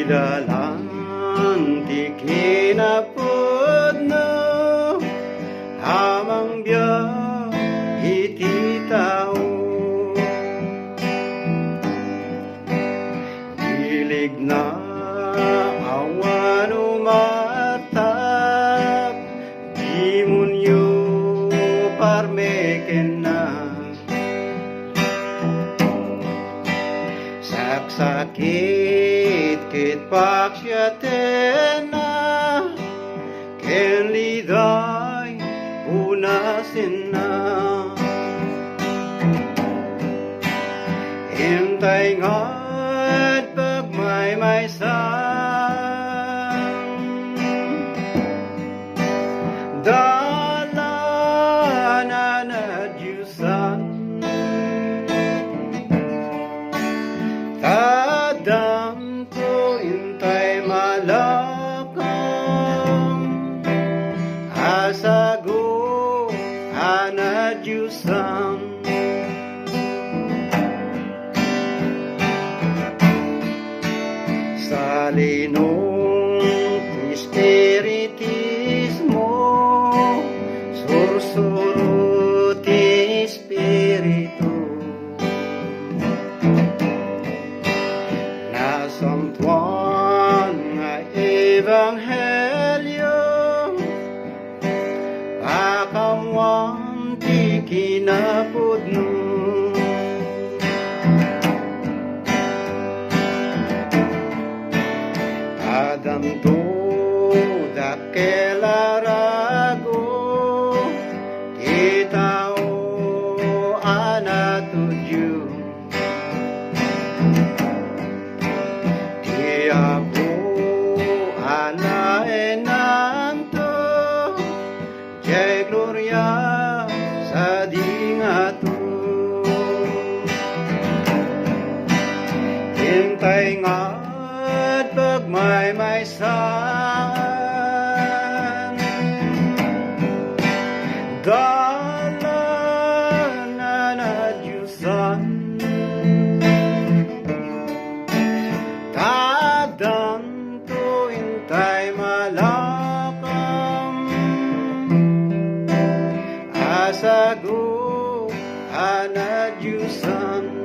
Idalang ti kinapudno hamang biya iti tao. Ilig na awan umatap di munyo parmeken na saksakit kit paksyatena ken liday punasin na hintay nga't pagmaymaysan dalanan at Diyusan tadam ko intay malakang asago ana Diyusan sa linong espiritismo sursuro ti espiritu nasamtuan nga ebanghelyo pakamwan ti kinapudno adanto dakelarago ti tao ana tudyo ti apo ana enanto jay gloria sa dingato hintay nga't pagmaymaysan dalanan at Diyusan tadam to intay malakam asago ana Diyusan